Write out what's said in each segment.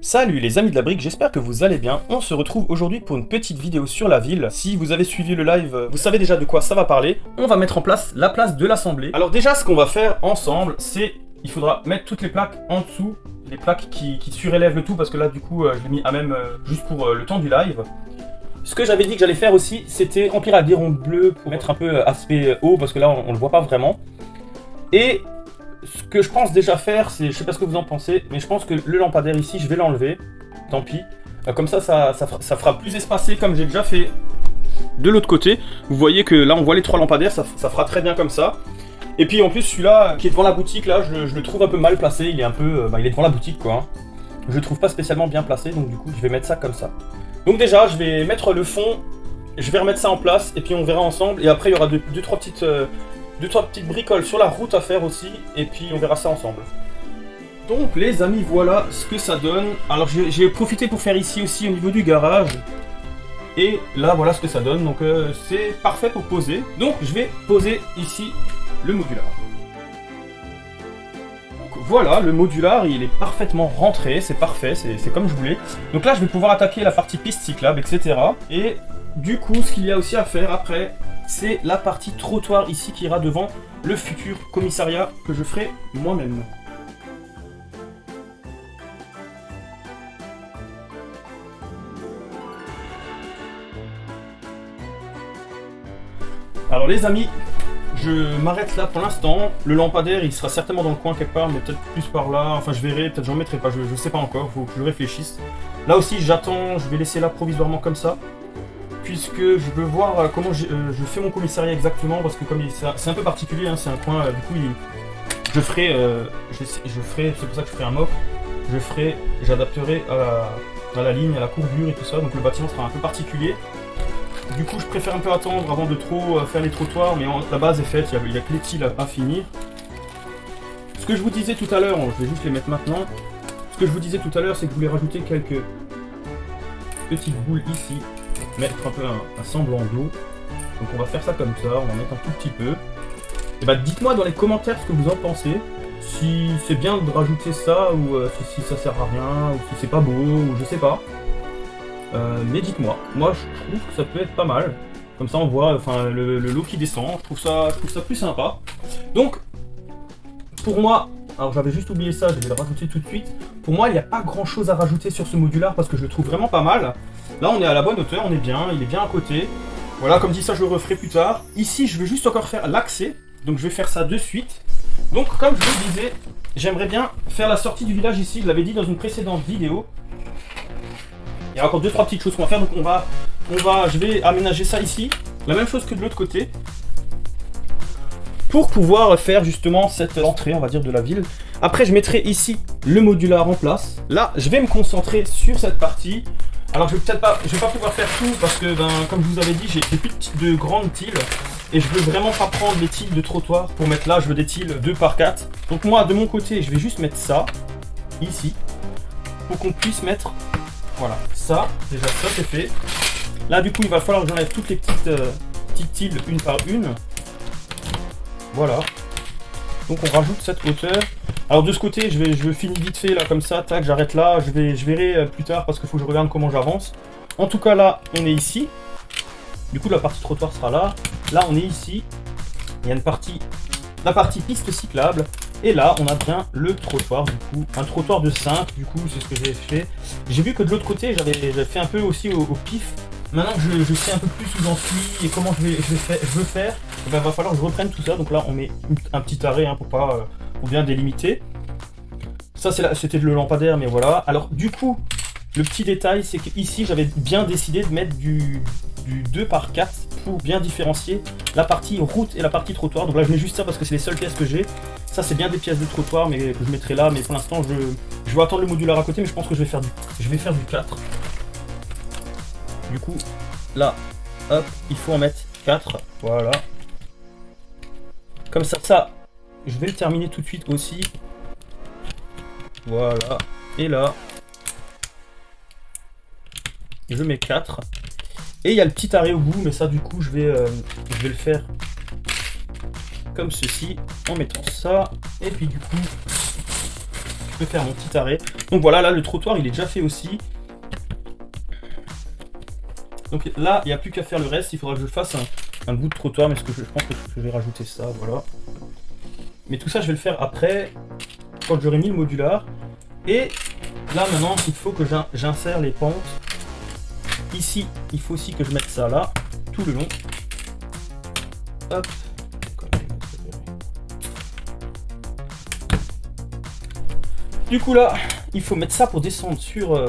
Salut les amis de la brique, j'espère que vous allez bien. On se retrouve aujourd'hui pour une petite vidéo sur la ville. Si vous avez suivi le live, vous savez déjà de quoi ça va parler. On va mettre en place la place de l'Assemblée. Alors déjà, ce qu'on va faire ensemble, c'est... Il faudra mettre toutes les plaques en dessous. Les plaques qui surélèvent le tout, parce que là, du coup, je l'ai mis à même juste pour le temps du live. Ce que j'avais dit que j'allais faire aussi, c'était remplir la guirlande bleue pour mettre un peu aspect haut, parce que là, on le voit pas vraiment. Et... ce que je pense déjà faire, c'est, je sais pas ce que vous en pensez, mais je pense que le lampadaire ici, je vais l'enlever. Tant pis. Comme ça fera plus espacé, comme j'ai déjà fait de l'autre côté. Vous voyez que là, on voit les trois lampadaires, ça fera très bien comme ça. Et puis en plus, celui-là qui est devant la boutique, là, je le trouve un peu mal placé. Il est un peu, il est devant la boutique, quoi. Je le trouve pas spécialement bien placé, donc du coup, je vais mettre ça comme ça. Donc déjà, je vais mettre le fond, je vais remettre ça en place, et puis on verra ensemble. Et après, il y aura deux, trois petites bricoles sur la route à faire aussi, et puis on verra ça ensemble. Donc les amis, voilà ce que ça donne. Alors j'ai profité pour faire ici aussi au niveau du garage. Et là voilà ce que ça donne, donc c'est parfait pour poser. Donc je vais poser ici le modular. Donc voilà, le modular il est parfaitement rentré, c'est parfait, c'est comme je voulais. Donc là je vais pouvoir attaquer la partie piste cyclable, etc. Et du coup ce qu'il y a aussi à faire après, c'est la partie trottoir ici qui ira devant le futur commissariat que je ferai moi-même. Alors les amis, je m'arrête là pour l'instant. Le lampadaire il sera certainement dans le coin quelque part, mais peut-être plus par là. Enfin je verrai, peut-être j'en mettrai pas, je sais pas encore, faut que je réfléchisse. Là aussi j'attends, je vais laisser là provisoirement comme ça. Puisque je veux voir comment je fais mon commissariat exactement, parce que comme c'est un peu particulier, hein, c'est un coin, du coup je ferai, c'est pour ça que je ferai un mock, j'adapterai à la ligne, à la courbure et tout ça, donc le bâtiment sera un peu particulier. Du coup je préfère un peu attendre avant de trop faire les trottoirs, mais la base est faite, il y a que les tiles à finir. Ce que je vous disais tout à l'heure, je vais juste les mettre maintenant, ce que je vous disais tout à l'heure c'est que je voulais rajouter quelques petites boules ici, mettre un peu un semblant d'eau. Donc on va faire ça comme ça, on va mettre un tout petit peu. Et bah dites-moi dans les commentaires ce que vous en pensez. Si c'est bien de rajouter ça, ou si ça sert à rien, ou si c'est pas beau, ou je sais pas. Mais dites-moi, moi je trouve que ça peut être pas mal. Comme ça on voit le lot qui descend, je trouve ça plus sympa. Donc, pour moi, alors j'avais juste oublié ça, je vais le rajouter tout de suite. Pour moi il n'y a pas grand chose à rajouter sur ce modular parce que je le trouve vraiment pas mal. Là on est à la bonne hauteur, on est bien, il est bien à côté. Voilà, comme dit ça je le referai plus tard. Ici je veux juste encore faire l'accès, donc je vais faire ça de suite. Donc comme je vous le disais, j'aimerais bien faire la sortie du village ici, je l'avais dit dans une précédente vidéo. Il y a encore 2-3 petites choses qu'on va faire, donc je vais aménager ça ici. La même chose que de l'autre côté. Pour pouvoir faire justement cette entrée, on va dire, de la ville. Après, je mettrai ici le modular en place. Là, je vais me concentrer sur cette partie. Alors, je vais pas pouvoir faire tout parce que, comme je vous avais dit, j'ai plus de grandes tiles. Et je veux vraiment pas prendre les tiles de trottoir pour mettre là. Je veux des tiles 2x4. Donc moi, de mon côté, je vais juste mettre ça, ici, pour qu'on puisse mettre, voilà, ça. Déjà, ça c'est fait. Là, du coup, il va falloir que j'enlève toutes les petites tiles une par une. Voilà. Donc on rajoute cette hauteur. Alors de ce côté, je finis vite fait là comme ça, tac, j'arrête là, je verrai plus tard parce qu'il faut que je regarde comment j'avance. En tout cas là, on est ici. Du coup la partie trottoir sera là. Là on est ici. Il y a la partie piste cyclable. Et là on a bien le trottoir du coup. Un trottoir de 5, du coup c'est ce que j'ai fait. J'ai vu que de l'autre côté j'avais fait un peu aussi au pif. Maintenant que je sais un peu plus où j'en suis et comment je veux faire, il va falloir que je reprenne tout ça. Donc là, on met un petit arrêt hein, pour bien délimiter. Ça, c'était le lampadaire, mais voilà. Alors, du coup, le petit détail, c'est qu'ici, j'avais bien décidé de mettre du 2x4 pour bien différencier la partie route et la partie trottoir. Donc là, je mets juste ça parce que c'est les seules pièces que j'ai. Ça, c'est bien des pièces de trottoir, mais que je mettrai là. Mais pour l'instant, je vais attendre le modular à côté, mais je pense que je vais faire du 4. Du coup, là, hop, il faut en mettre 4, voilà. Comme ça, je vais le terminer tout de suite aussi. Voilà, et là, je mets 4. Et il y a le petit arrêt au bout, mais ça, du coup, je vais le faire comme ceci, en mettant ça. Et puis, du coup, peux faire mon petit arrêt. Donc voilà, là le trottoir il est déjà fait aussi. Donc là, il n'y a plus qu'à faire le reste. Il faudra que je fasse un bout de trottoir, mais je pense que je vais rajouter ça, voilà. Mais tout ça, je vais le faire après, quand j'aurai mis le modular. Et là, maintenant, il faut que j'insère les pentes. Ici, il faut aussi que je mette ça là, tout le long. Hop. Du coup là, il faut mettre ça pour descendre sur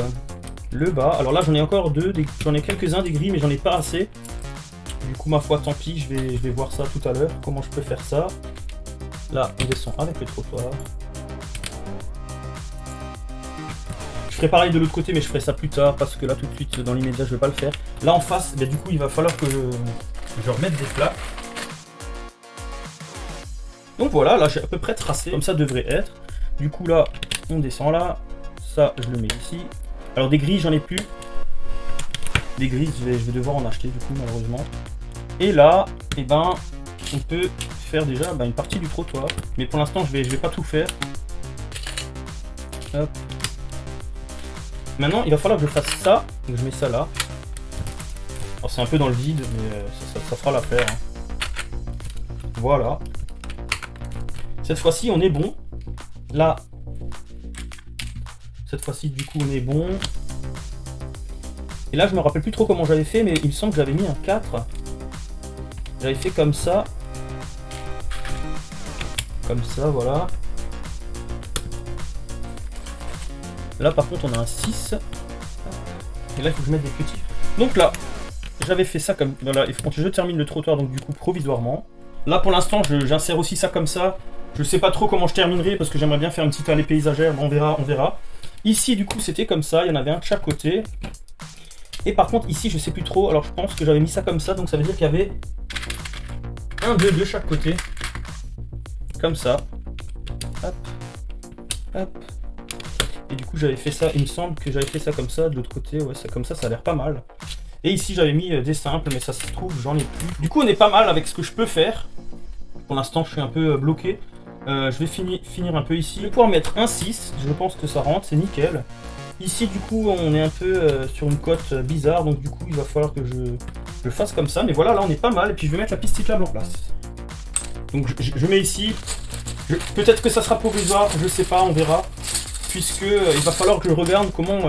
le bas. Alors là, j'en ai encore deux, j'en ai quelques-uns des gris, mais j'en ai pas assez. Du coup, ma foi, tant pis, je vais voir ça tout à l'heure, comment je peux faire ça. Là, on descend avec le trottoir. Je ferai pareil de l'autre côté, mais je ferai ça plus tard, parce que là, tout de suite, dans l'immédiat, je vais pas le faire. Là, en face, du coup, il va falloir que je remette des plaques. Donc voilà, là, j'ai à peu près tracé, comme ça devrait être. Du coup, là, on descend là. Ça, je le mets ici. Alors, des grilles, j'en ai plus. Des grilles, je vais devoir en acheter, du coup, malheureusement. Et là, eh ben, on peut faire déjà une partie du trottoir. Mais pour l'instant, je vais pas tout faire. Hop. Maintenant, il va falloir que je fasse ça. Donc, je mets ça là. Alors, c'est un peu dans le vide, mais ça fera l'affaire. Hein. Voilà. Cette fois-ci, on est bon. Là, cette fois-ci, du coup, on est bon. Et là, je me rappelle plus trop comment j'avais fait, mais il me semble que j'avais mis un 4. J'avais fait comme ça. Comme ça, voilà. Là, par contre, on a un 6. Et là, il faut que je mette des petits. Donc là, j'avais fait ça comme... Voilà, il faut que je termine le trottoir, donc du coup, provisoirement. Là, pour l'instant, j'insère aussi ça comme ça. Je sais pas trop comment je terminerai, parce que j'aimerais bien faire une petite allée paysagère. On verra, on verra. Ici, du coup, c'était comme ça. Il y en avait un de chaque côté. Et par contre, ici, je sais plus trop. Alors, je pense que j'avais mis ça comme ça. Donc, ça veut dire qu'il y avait un, deux de chaque côté. Comme ça. Hop. Hop. Et du coup, j'avais fait ça. Il me semble que j'avais fait ça comme ça. De l'autre côté, ouais, ça, comme ça a l'air pas mal. Et ici, j'avais mis des simples, mais ça se trouve, j'en ai plus. Du coup, on est pas mal avec ce que je peux faire. Pour l'instant, je suis un peu bloqué. Je vais finir un peu ici. Je vais pouvoir mettre un 6. Je pense que ça rentre. C'est nickel. Ici, du coup, on est un peu sur une côte bizarre. Donc, du coup, il va falloir que je fasse comme ça. Mais voilà, là, on est pas mal. Et puis, je vais mettre la piste cyclable en place. Donc, je mets ici. Peut-être que ça sera provisoire. Je sais pas, on verra. Puisque il va falloir que je regarde comment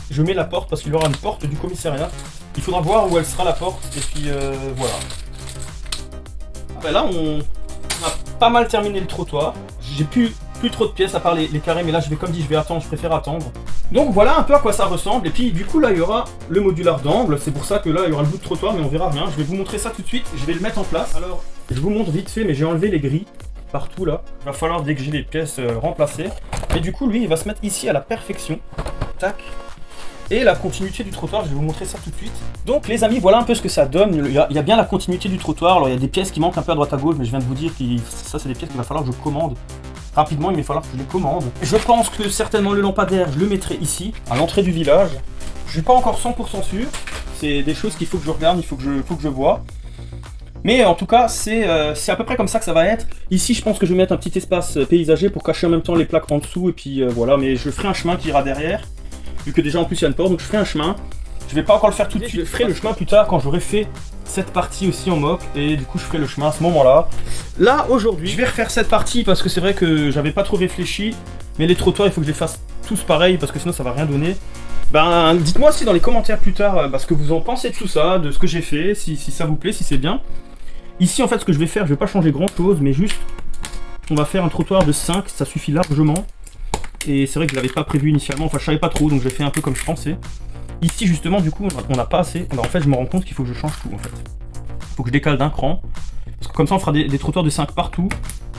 je mets la porte. Parce qu'il y aura une porte du commissariat. Il faudra voir où elle sera la porte. Et puis, voilà. Ben là, on a pas mal terminé le trottoir. J'ai plus trop de pièces à part les carrés, mais là, comme dit, je vais attendre, je préfère attendre. Donc voilà un peu à quoi ça ressemble. Et puis du coup, là, il y aura le modular d'angle. C'est pour ça que là, il y aura le bout de trottoir, mais on verra rien. Je vais vous montrer ça tout de suite. Je vais le mettre en place. Alors, je vous montre vite fait, mais j'ai enlevé les grilles partout là. Il va falloir, dès que j'ai les pièces, remplacer. Et du coup, lui, il va se mettre ici à la perfection. Tac. Et la continuité du trottoir, je vais vous montrer ça tout de suite. Donc les amis, voilà un peu ce que ça donne. Il y a bien la continuité du trottoir. Alors il y a des pièces qui manquent un peu à droite à gauche, mais je viens de vous dire que ça c'est des pièces qu'il va falloir que je commande. Rapidement, il va falloir que je les commande. Je pense que certainement le lampadaire, je le mettrai ici, à l'entrée du village. Je suis pas encore 100% sûr. C'est des choses qu'il faut que je regarde, il faut que je vois. Mais en tout cas, c'est à peu près comme ça que ça va être. Ici, je pense que je vais mettre un petit espace paysager pour cacher en même temps les plaques en dessous. Et puis voilà, mais je ferai un chemin qui ira derrière. Vu que déjà en plus il y a une porte, donc je ferai un chemin. Je vais pas encore le faire tout de suite, je ferai le chemin plus tard quand j'aurai fait cette partie aussi en mock. Et du coup je ferai le chemin à ce moment-là. Là aujourd'hui, je vais refaire cette partie parce que c'est vrai que j'avais pas trop réfléchi. Mais les trottoirs, il faut que je les fasse tous pareils parce que sinon ça va rien donner. Ben dites-moi aussi dans les commentaires plus tard ce que vous en pensez de tout ça, de ce que j'ai fait, si ça vous plaît, si c'est bien. Ici en fait ce que je vais faire, je vais pas changer grand chose, mais juste on va faire un trottoir de 5, ça suffit largement. Et c'est vrai que je l'avais pas prévu initialement, enfin je savais pas trop, donc j'ai fait un peu comme je pensais. Ici justement du coup on n'a pas assez, en fait je me rends compte qu'il faut que je change tout en fait. Il faut que je décale d'un cran, parce que comme ça on fera des trottoirs de 5 partout,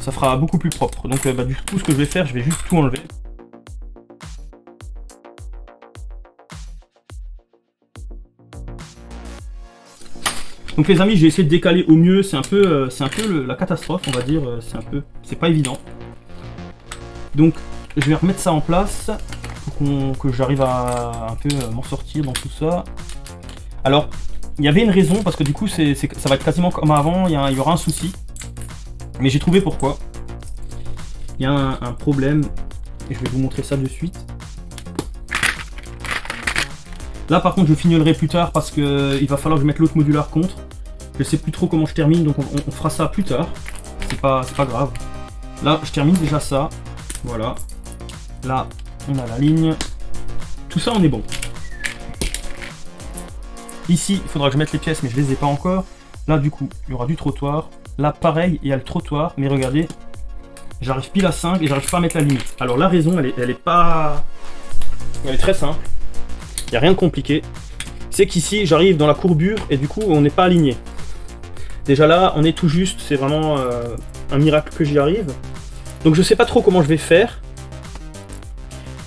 ça fera beaucoup plus propre. Donc du coup ce que je vais faire, je vais juste tout enlever. Donc les amis, j'ai essayé de décaler au mieux, c'est un peu la catastrophe on va dire, c'est pas évident. Donc je vais remettre ça en place pour que j'arrive à un peu m'en sortir dans tout ça. Alors, il y avait une raison parce que du coup, ça va être quasiment comme avant, il y aura un souci. Mais j'ai trouvé pourquoi. Il y a un problème, Et je vais vous montrer ça de suite. Là par contre je fignolerai plus tard parce que il va falloir que je mette l'autre modular contre. Je sais plus trop comment je termine, donc on fera ça plus tard. C'est pas grave. Là je termine déjà ça. Voilà. Là on a la ligne. Tout ça on est bon. Ici il faudra que je mette les pièces mais je les ai pas encore. Là du coup il y aura du trottoir. Là pareil il y a le trottoir mais regardez. J'arrive pile à 5 et j'arrive pas à mettre la limite. Alors la raison elle est très simple. Il n'y a rien de compliqué. C'est qu'ici, j'arrive dans la courbure et du coup, on n'est pas aligné. Déjà là, on est tout juste. C'est vraiment un miracle que j'y arrive. Donc je sais pas trop comment je vais faire.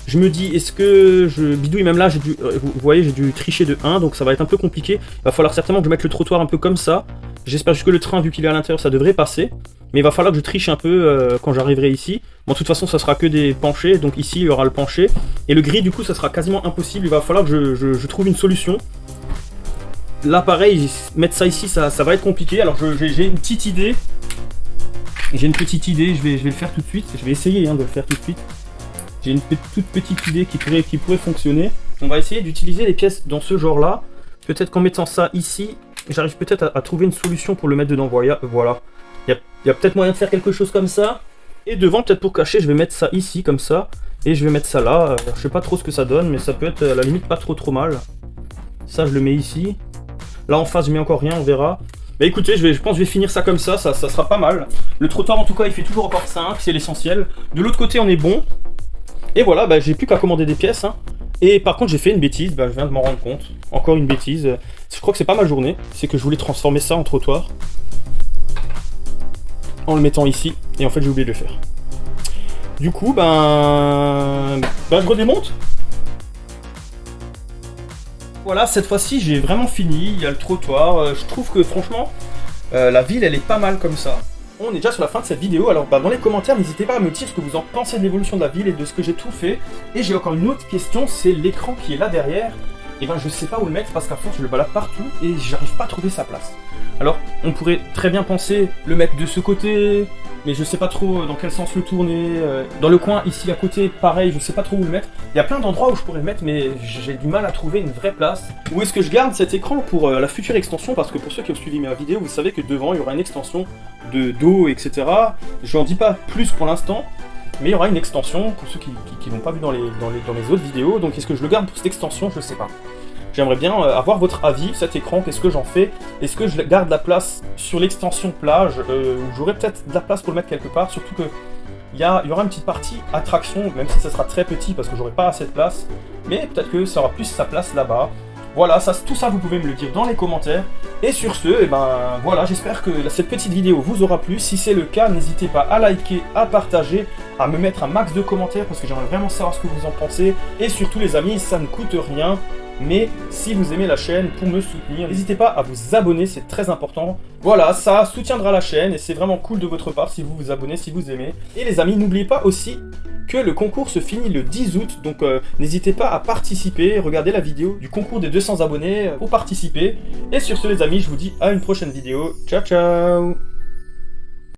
Je me dis, est-ce que je bidouille? Même là, vous voyez, j'ai dû tricher de 1, donc ça va être un peu compliqué. Il va falloir certainement que je mette le trottoir un peu comme ça. J'espère juste que le train, vu qu'il est à l'intérieur, ça devrait passer. Mais il va falloir que je triche un peu quand j'arriverai ici. Bon, de toute façon, ça sera que des penchés. Donc ici, il y aura le penché. Et le gris, du coup, ça sera quasiment impossible. Il va falloir que je trouve une solution. Là, pareil, mettre ça ici, ça va être compliqué. Alors, j'ai une petite idée. J'ai une petite idée. Je vais le faire tout de suite. Je vais essayer de le faire tout de suite. J'ai une toute petite idée qui pourrait fonctionner. On va essayer d'utiliser les pièces dans ce genre-là. Peut-être qu'en mettant ça ici, j'arrive peut-être à trouver une solution pour le mettre dedans. Voilà. Il y a peut-être moyen de faire quelque chose comme ça. Et devant, peut-être pour cacher, je vais mettre ça ici, comme ça. Et je vais mettre ça là. Je sais pas trop ce que ça donne, mais ça peut être à la limite pas trop mal. Ça, je le mets ici. Là, en face, je mets encore rien, on verra. Mais écoutez, je pense que je vais finir ça comme ça sera pas mal. Le trottoir, en tout cas, il fait toujours encore 5, c'est l'essentiel. De l'autre côté, on est bon. Et voilà, j'ai plus qu'à commander des pièces. Et par contre, j'ai fait une bêtise, je viens de m'en rendre compte. Encore une bêtise. Je crois que c'est pas ma journée. C'est que je voulais transformer ça en trottoir. En le mettant ici, et en fait j'ai oublié de le faire. Du coup, je redémonte. Voilà, cette fois-ci j'ai vraiment fini, il y a le trottoir. Je trouve que franchement, la ville elle est pas mal comme ça. On est déjà sur la fin de cette vidéo, alors dans les commentaires n'hésitez pas à me dire ce que vous en pensez de l'évolution de la ville et de ce que j'ai tout fait. Et j'ai encore une autre question, c'est l'écran qui est là derrière. Et je sais pas où le mettre parce qu'à force je le balade partout et j'arrive pas à trouver sa place. Alors on pourrait très bien penser le mettre de ce côté, mais je sais pas trop dans quel sens le tourner. Dans le coin ici à côté, pareil, je sais pas trop où le mettre. Il y a plein d'endroits où je pourrais le mettre, mais j'ai du mal à trouver une vraie place. Où est-ce que je garde cet écran pour la future extension? Parce que pour ceux qui ont suivi mes vidéos, vous savez que devant il y aura une extension de dos, etc. Je n'en dis pas plus pour l'instant. Mais il y aura une extension, pour ceux qui l'ont pas vu dans mes autres vidéos. Donc est-ce que je le garde pour cette extension? Je sais pas. J'aimerais bien avoir votre avis, cet écran, qu'est-ce que j'en fais? Est-ce que je garde la place sur l'extension plage? J'aurais peut-être de la place pour le mettre quelque part, surtout que il y aura une petite partie attraction, même si ça sera très petit parce que j'aurai pas assez de place. Mais peut-être que ça aura plus sa place là-bas. Voilà, tout ça vous pouvez me le dire dans les commentaires. Et sur ce, voilà, j'espère que cette petite vidéo vous aura plu. Si c'est le cas, n'hésitez pas à liker, à partager, à me mettre un max de commentaires parce que j'aimerais vraiment savoir ce que vous en pensez. Et surtout les amis, ça ne coûte rien. Mais si vous aimez la chaîne, pour me soutenir, n'hésitez pas à vous abonner, c'est très important. Voilà, ça soutiendra la chaîne et c'est vraiment cool de votre part si vous vous abonnez, si vous aimez. Et les amis, n'oubliez pas aussi que le concours se finit le 10 août, donc n'hésitez pas à participer, regardez la vidéo du concours des 200 abonnés pour participer. Et sur ce les amis, je vous dis à une prochaine vidéo, ciao ciao.